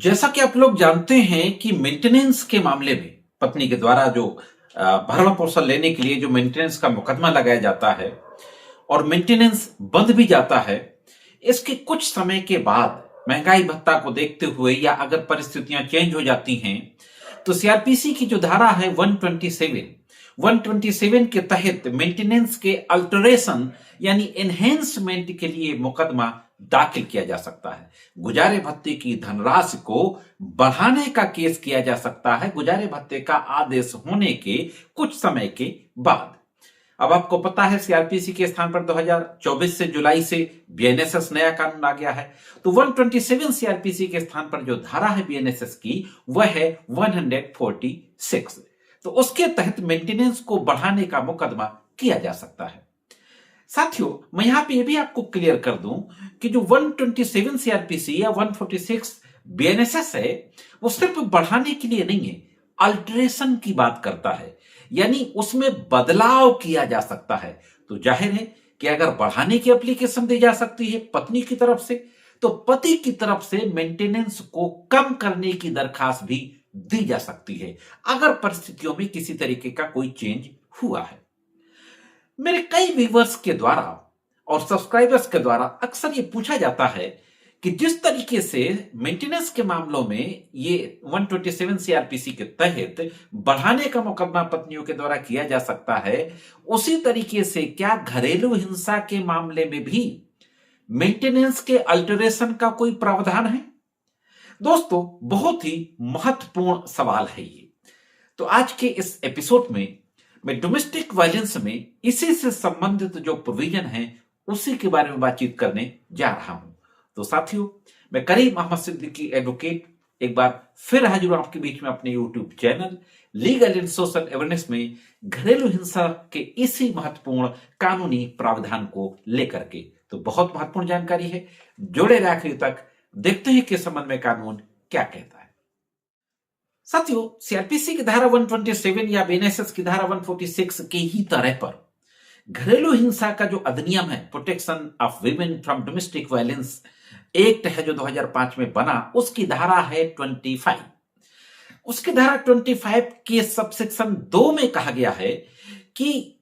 जैसा कि आप लोग जानते हैं कि मेंटेनेंस के मामले में पत्नी के द्वारा जो भरण पोषण लेने के लिए जो मेंटेनेंस का मुकदमा लगाया जाता है और मेंटेनेंस बंद भी जाता है, इसके कुछ समय के बाद महंगाई भत्ता को देखते हुए या अगर परिस्थितियां चेंज हो जाती हैं तो सीआरपीसी की जो धारा है 127 के तहत मेंटेनेंस के अल्टरेशन यानी एनहेंसमेंट के लिए मुकदमा दाखिल किया जा सकता है। गुजारे भत्ते की धनराशि को बढ़ाने का केस किया जा सकता है गुजारे भत्ते का आदेश होने के कुछ समय के बाद। अब आपको पता है सीआरपीसी के स्थान पर 2024 से जुलाई से बीएनएसएस नया कानून आ गया है, तो 127 सीआरपीसी के स्थान पर जो धारा है बीएनएसएस की वह है 146। तो उसके तहत मेंटेनेंस को बढ़ाने का मुकदमा किया जा सकता है। साथियों, मैं यहां पे ये भी आपको क्लियर कर दूं कि जो 127 सीआरपीसी या 146 बीएनएसएस है वो सिर्फ बढ़ाने के लिए नहीं है, अल्टरेशन की बात करता है, यानी उसमें बदलाव किया जा सकता है। तो जाहिर है कि अगर बढ़ाने की एप्लीकेशन दी जा सकती है पत्नी की तरफ से, तो पति की तरफ से मेंटेनेंस को कम करने की दरखास्त भी दी जा सकती है अगर परिस्थितियों में किसी तरीके का कोई चेंज हुआ है। मेरे कई व्यूअर्स के द्वारा और सब्सक्राइबर्स के द्वारा अक्सर ये पूछा जाता है कि जिस तरीके से मेंटेनेंस के मामलों में ये 127 सीआरपीसी के तहत बढ़ाने का मुकदमा पत्नियों के द्वारा किया जा सकता है, उसी तरीके से क्या घरेलू हिंसा के मामले में भी मेंटेनेंस के अल्टरेशन का कोई प्रावधान है? दोस्तों, बहुत ही महत्वपूर्ण सवाल है ये। तो आज के इस एपिसोड में मैं डोमेस्टिक वायलेंस में इसी से संबंधित जो प्रोविजन है उसी के बारे में बातचीत करने जा रहा हूं। तो साथियों, मैं करीम अहमद सिद्दीकी एडवोकेट एक बार फिर हाजिर हूं आपके बीच में अपने YouTube channel legal and social awareness में घरेलू हिंसा के इसी महत्वपूर्ण कानूनी प्रावधान को लेकर के। तो बहुत महत्वपूर्ण जानकारी है, जुड़े रहे आखिरी तक, देखते हैं कि संबंध में कानून क्या कहता है। साथियों, सीआरपीसी की धारा 127 या बीएनएसएस की धारा 146 के ही तरह पर घरेलू हिंसा का जो अधिनियम है, protection of women from domestic violence act है जो 2005 में बना, उसकी धारा है 25। उसकी धारा 25 के सबसेक्शन 2 में कहा गया है कि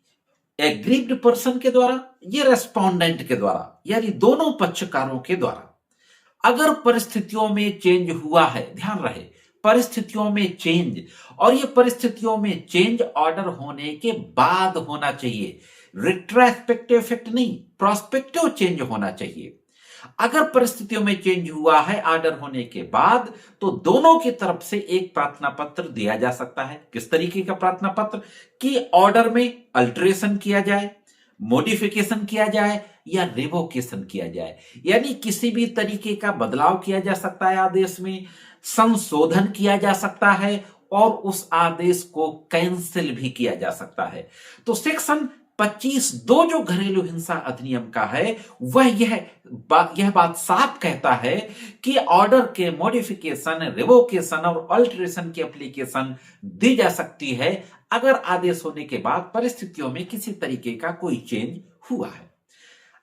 एग्रीव्ड पर्सन के द्वारा या रेस्पोंडेंट के द्वारा, यानी दोनों पक्षकारों के द्वारा अगर परिस्थितियों में चेंज हुआ है, ध्यान रहे परिस्थितियों में चेंज, और ये परिस्थितियों में चेंज ऑर्डर होने के बाद होना चाहिए, रिट्रोस्पेक्टिव इफेक्ट नहीं, प्रोस्पेक्टिव चेंज होना चाहिए। अगर परिस्थितियों में चेंज हुआ है ऑर्डर होने के बाद, तो दोनों की तरफ से एक प्रार्थना पत्र दिया जा सकता है। किस तरीके का प्रार्थना पत्र? कि ऑर्डर में अल्टरेशन किया जाए, मॉडिफिकेशन किया जाए या रिवोकेशन किया जाए, यानी किसी भी तरीके का बदलाव किया जा सकता है, आदेश में संशोधन किया जा सकता है और उस आदेश को कैंसिल भी किया जा सकता है। तो सेक्शन 25(2) जो घरेलू हिंसा अधिनियम का है वह यह बात साफ कहता है कि ऑर्डर के मॉडिफिकेशन, रिवोकेशन और अल्टरेशन की एप्लीकेशन दी जा सकती है अगर आदेश होने के बाद परिस्थितियों में किसी तरीके का कोई चेंज हुआ है।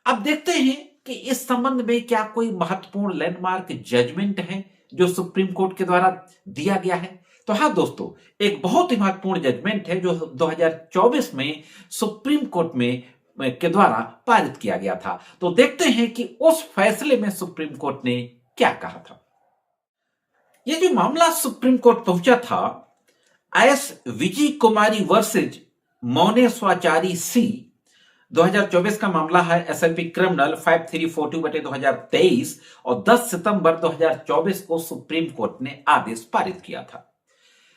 अब देखते हैं कि इस संबंध में क्या कोई महत्वपूर्ण लैंडमार्क जजमेंट है जो सुप्रीम कोर्ट के द्वारा दिया गया है। तो हाँ दोस्तों, एक बहुत ही महत्वपूर्ण जजमेंट है जो 2024 में सुप्रीम कोर्ट में के द्वारा पारित किया गया था। तो देखते हैं कि उस फैसले में सुप्रीम कोर्ट ने क्या कहा था। यह जो मामला सुप्रीम कोर्ट पहुंचा था, एस विजय कुमारी वर्सेज मौनेस्वाचारी सी 2024 का मामला है, एसएलपी क्रिमिनल 5342/2023, और 10 सितंबर 2024 को सुप्रीम कोर्ट ने आदेश पारित किया था।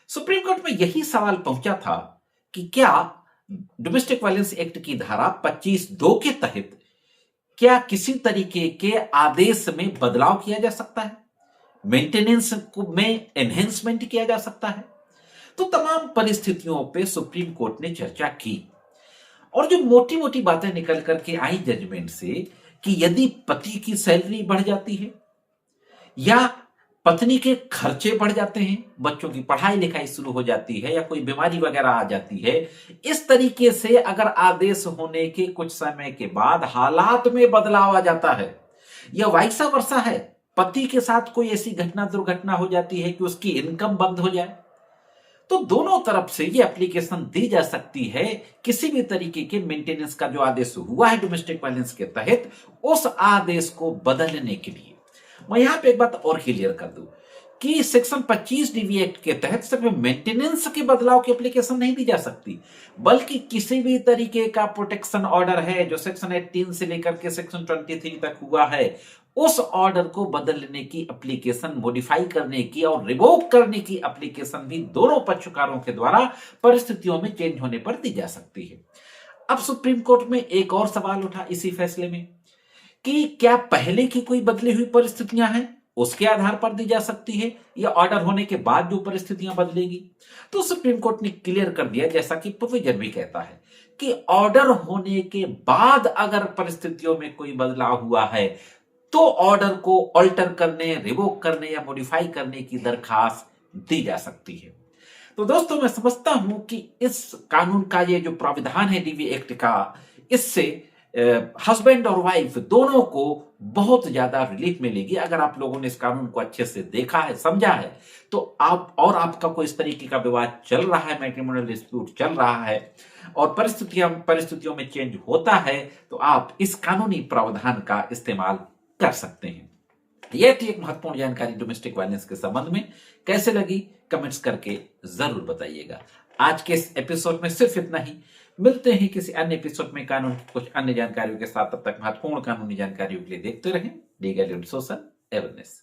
सुप्रीम कोर्ट में यही सवाल पहुंचा था कि क्या डोमेस्टिक वायलेंस एक्ट की धारा 25(2) के तहत क्या किसी तरीके के आदेश में बदलाव किया जा सकता है, मेंटेनेंस में एनहेंसमेंट किया जा सकता है। तो तमाम परिस्थितियों पे सुप्रीम कोर्ट ने चर्चा की और जो मोटी मोटी बातें निकल करके आई जजमेंट से कि यदि पति की सैलरी बढ़ जाती है या पत्नी के खर्चे बढ़ जाते हैं, बच्चों की पढ़ाई लिखाई शुरू हो जाती है या कोई बीमारी वगैरह आ जाती है, इस तरीके से अगर आदेश होने के कुछ समय के बाद हालात में बदलाव आ जाता है या वाइसा वर्षा है, पति के साथ कोई ऐसी घटना दुर्घटना हो जाती है कि उसकी इनकम बंद हो जाए, तो दोनों तरफ से ये एप्लीकेशन दी जा सकती है किसी भी तरीके के मेंटेनेंस का जो आदेश हुआ है डोमेस्टिक वायलेंस के तहत, उस आदेश को बदलने के लिए। मैं यहां पे एक बात और क्लियर कर दूं कि सेक्शन 25 डीवी एक्ट के तहत सिर्फ मेंटेनेंस के बदलाव की एप्लीकेशन नहीं दी जा सकती, बल्कि किसी भी तरीके का प्रोटेक्शन ऑर्डर है जो सेक्शन 18 से लेकर के सेक्शन 23 तक हुआ है, उस ऑर्डर को बदलने की एप्लीकेशन, मॉडिफाई करने की और रिवोक करने की एप्लीकेशन भी दोनों पक्षकारों के द्वारा परिस्थितियों में चेंज होने पर दी जा सकती है। अब सुप्रीम कोर्ट में एक और सवाल उठा इसी फैसले में कि क्या पहले की कोई बदली हुई परिस्थितियां हैं उसके आधार पर दी जा सकती है या ऑर्डर होने के बाद जो परिस्थितियां बदलेगी। तो सुप्रीम कोर्ट ने क्लियर कर दिया, जैसा कि प्रोविजन भी कहता है, कि ऑर्डर होने के बाद अगर परिस्थितियों में कोई बदलाव हुआ है तो ऑर्डर को ऑल्टर करने, रिवोक करने या मॉडिफाई करने की दरखास्त दी जा सकती है। तो दोस्तों, मैं समझता हूं कि इस कानून का ये जो प्राविधान है डीवी एक्ट का, इससे हस्बैंड और वाइफ दोनों को बहुत ज्यादा रिलीफ मिलेगी। अगर आप लोगों ने इस कानून को अच्छे से देखा है, समझा है, तो आपका कोई इस तरीके का विवाद चल रहा है, मैट्रिमोनियल डिस्प्यूट चल रहा है और परिस्थितियों में चेंज होता है, तो आप इस कानूनी प्रावधान का इस्तेमाल कर सकते हैं। यह थी एक महत्वपूर्ण जानकारी डोमेस्टिक वायलेंस के संबंध में। कैसे लगी कमेंट्स करके जरूर बताइएगा। आज के इस एपिसोड में सिर्फ इतना ही। मिलते हैं किसी अन्य एपिसोड में कानून की कुछ अन्य जानकारियों के साथ। तब तक महत्वपूर्ण कानूनी जानकारियों के लिए देखते रहें लीगल एंड सोशल अवेयरनेस।